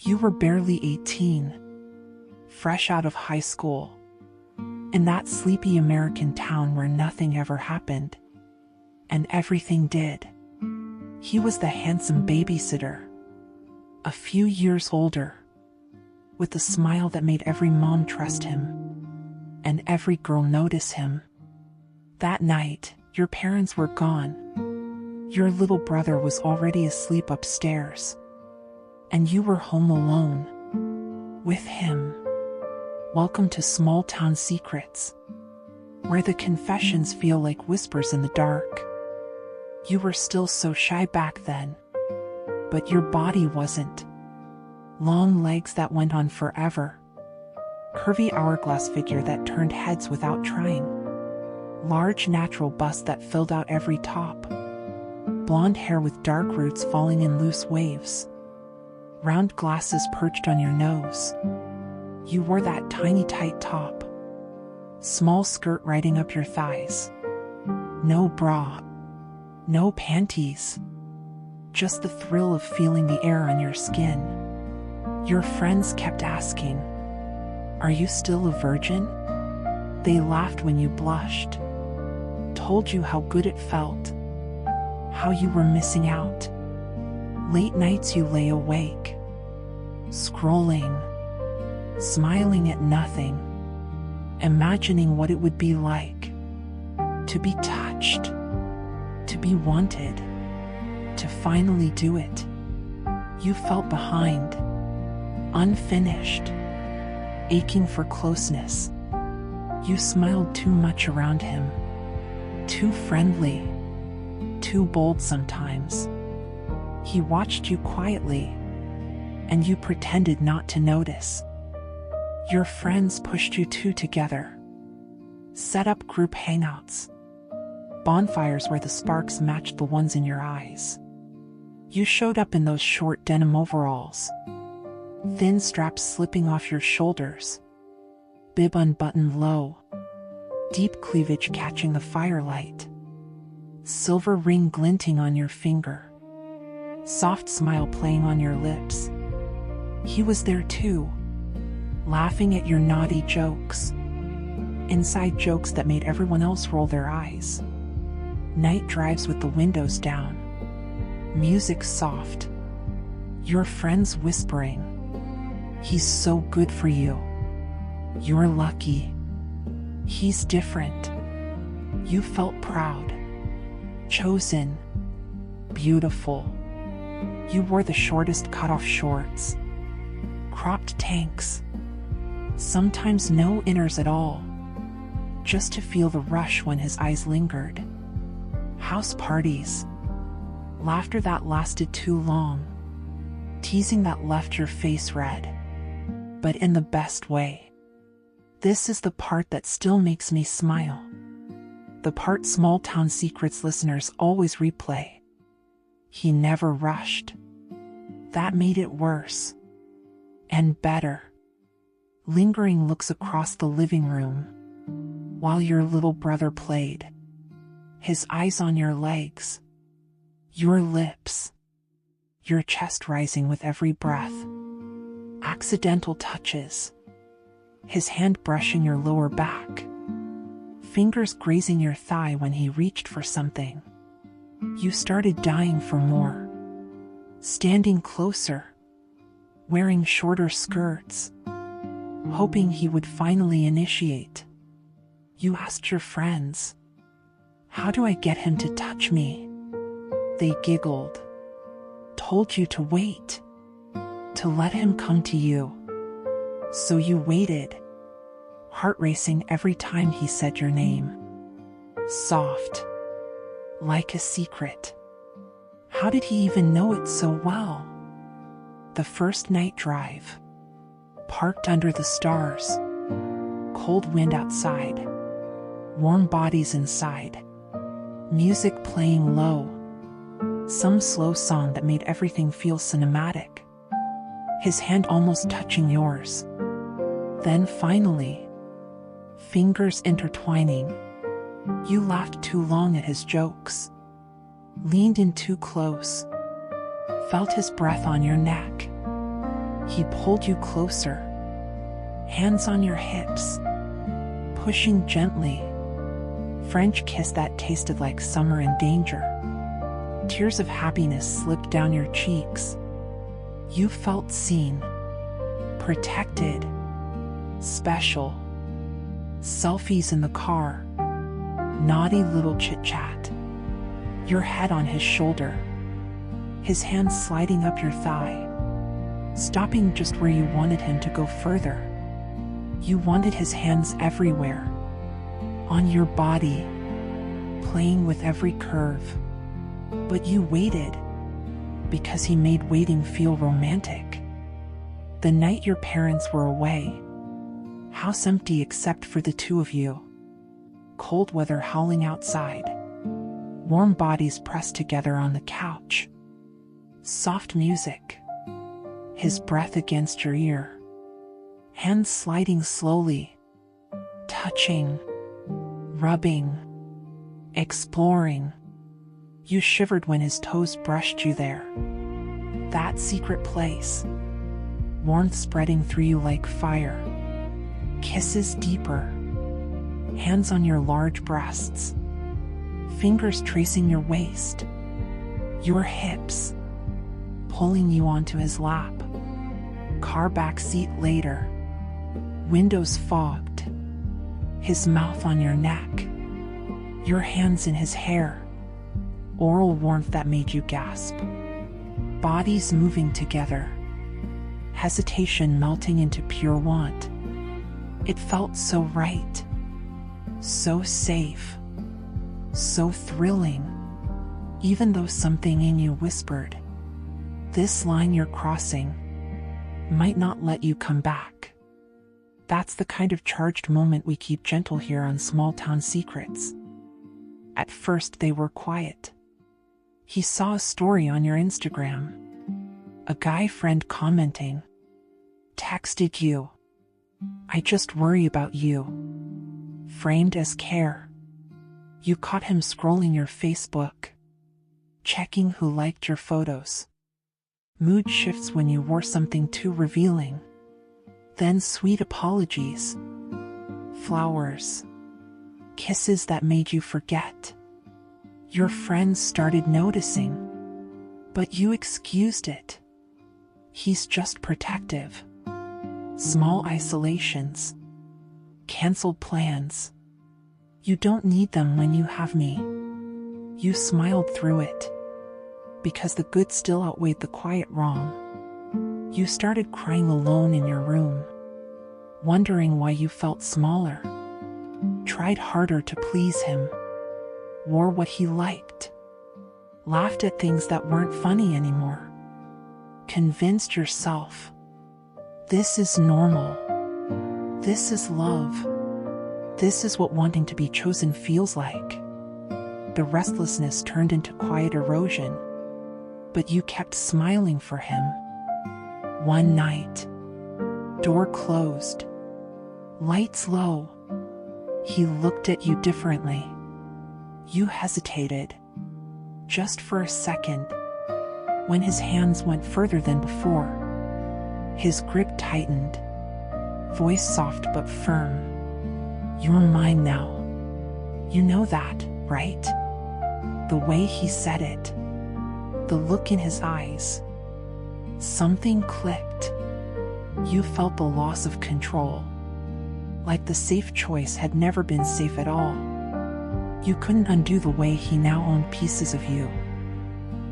You were barely 18, fresh out of high school, in that sleepy American town where nothing ever happened, and everything did. He was the handsome babysitter, a few years older, with a smile that made every mom trust him, and every girl notice him. That night, your parents were gone. Your little brother was already asleep upstairs, and you were home alone with him. Welcome to Small Town Secrets, where the confessions feel like whispers in the dark. You were still so shy back then, but your body wasn't. Long legs that went on forever, curvy hourglass figure that turned heads without trying, large natural bust that filled out every top, blonde hair with dark roots falling in loose waves, round glasses perched on your nose. You wore that tiny tight top, small skirt riding up your thighs. No bra, no panties, just the thrill of feeling the air on your skin. Your friends kept asking, "Are you still a virgin?" They laughed when you blushed, told you how good it felt, how you were missing out. Late nights you lay awake, scrolling, smiling at nothing, imagining what it would be like to be touched, to be wanted, to finally do it. You felt behind, unfinished, aching for closeness. You smiled too much around him, too friendly, too bold sometimes. He watched you quietly, and you pretended not to notice. Your friends pushed you two together, set up group hangouts, bonfires where the sparks matched the ones in your eyes. You showed up in those short denim overalls, thin straps slipping off your shoulders, bib unbuttoned low, deep cleavage catching the firelight, silver ring glinting on your finger, soft smile playing on your lips. He was there too, laughing at your naughty jokes, inside jokes that made everyone else roll their eyes. Night drives with the windows down, music soft, your friends whispering, "He's so good for you. You're lucky. He's different." You felt proud, chosen, beautiful. You wore the shortest cutoff shorts, cropped tanks, sometimes no inners at all, just to feel the rush when his eyes lingered. House parties, laughter that lasted too long, teasing that left your face red, but in the best way. This is the part that still makes me smile. The part Small Town Secrets listeners always replay. He never rushed. That made it worse. And better. Lingering looks across the living room, while your little brother played, his eyes on your legs, your lips, your chest rising with every breath. Accidental touches, his hand brushing your lower back, fingers grazing your thigh when he reached for something. You started dying for more, standing closer, wearing shorter skirts, hoping he would finally initiate. You asked your friends, "How do I get him to touch me?" They giggled, told you to wait, to let him come to you. So you waited, heart racing every time he said your name. Soft, like a secret. How did he even know it so well? The first night drive, parked under the stars, cold wind outside, warm bodies inside, music playing low, some slow song that made everything feel cinematic, his hand almost touching yours. Then finally, fingers intertwining, you laughed too long at his jokes, leaned in too close, felt his breath on your neck. He pulled you closer, hands on your hips, pushing gently. French kiss that tasted like summer and danger. Tears of happiness slipped down your cheeks. You felt seen, protected, special. Selfies in the car, naughty little chit-chat. Your head on his shoulder, his hand sliding up your thigh, stopping just where you wanted him to go further. You wanted his hands everywhere, on your body, playing with every curve. But you waited, because he made waiting feel romantic. The night your parents were away, house empty except for the two of you. Cold weather howling outside. Warm bodies pressed together on the couch. Soft music. His breath against your ear. Hands sliding slowly. Touching. Rubbing. Exploring. You shivered when his toes brushed you there. That secret place. Warmth spreading through you like fire. Kisses deeper. Hands on your large breasts. Fingers tracing your waist. Your hips. Pulling you onto his lap. Car back seat later. Windows fogged. His mouth on your neck. Your hands in his hair. Oral warmth that made you gasp. Bodies moving together. Hesitation melting into pure want. It felt so right, so safe, so thrilling, even though something in you whispered, this line you're crossing might not let you come back. That's the kind of charged moment we keep gentle here on Small Town Secrets. At first they were quiet. He saw a story on your Instagram. A guy friend commenting. Texted you. I just worry about you. Framed as care. You caught him scrolling your Facebook. Checking who liked your photos. Mood shifts when you wore something too revealing. Then sweet apologies. Flowers. Kisses that made you forget. Your friends started noticing. But you excused it. He's just protective. Small isolations. Canceled plans. You don't need them when you have me. You smiled through it. Because the good still outweighed the quiet wrong. You started crying alone in your room. Wondering why you felt smaller. Tried harder to please him. Wore what he liked. Laughed at things that weren't funny anymore. Convinced yourself. This is normal. This is love. This is what wanting to be chosen feels like. The restlessness turned into quiet erosion. But you kept smiling for him. One night. Door closed. Lights low. He looked at you differently. You hesitated. Just for a second. When his hands went further than before. His grip tightened. Voice soft but firm. You're mine now. You know that, right? The way he said it. The look in his eyes. Something clicked. You felt the loss of control. Like the safe choice had never been safe at all. You couldn't undo the way he now owned pieces of you.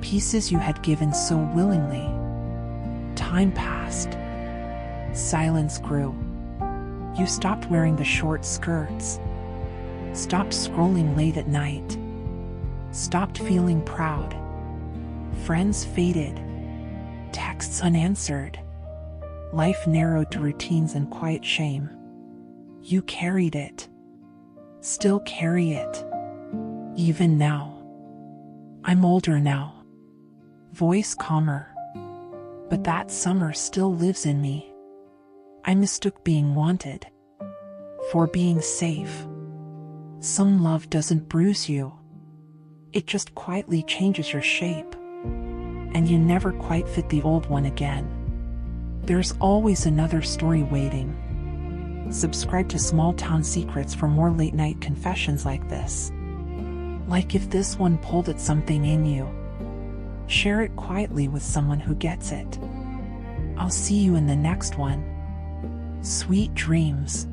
Pieces you had given so willingly. Time passed. Silence grew. You stopped wearing the short skirts. Stopped scrolling late at night. Stopped feeling proud. Friends faded. Texts unanswered. Life narrowed to routines and quiet shame. You carried it. Still carry it. Even now. I'm older now. Voice calmer. But that summer still lives in me. I mistook being wanted for being safe. Some love doesn't bruise you. It just quietly changes your shape. And you never quite fit the old one again. There's always another story waiting. Subscribe to Small Town Secrets for more late-night confessions like this. Like if this one pulled at something in you. Share it quietly with someone who gets it. I'll see you in the next one. Sweet dreams.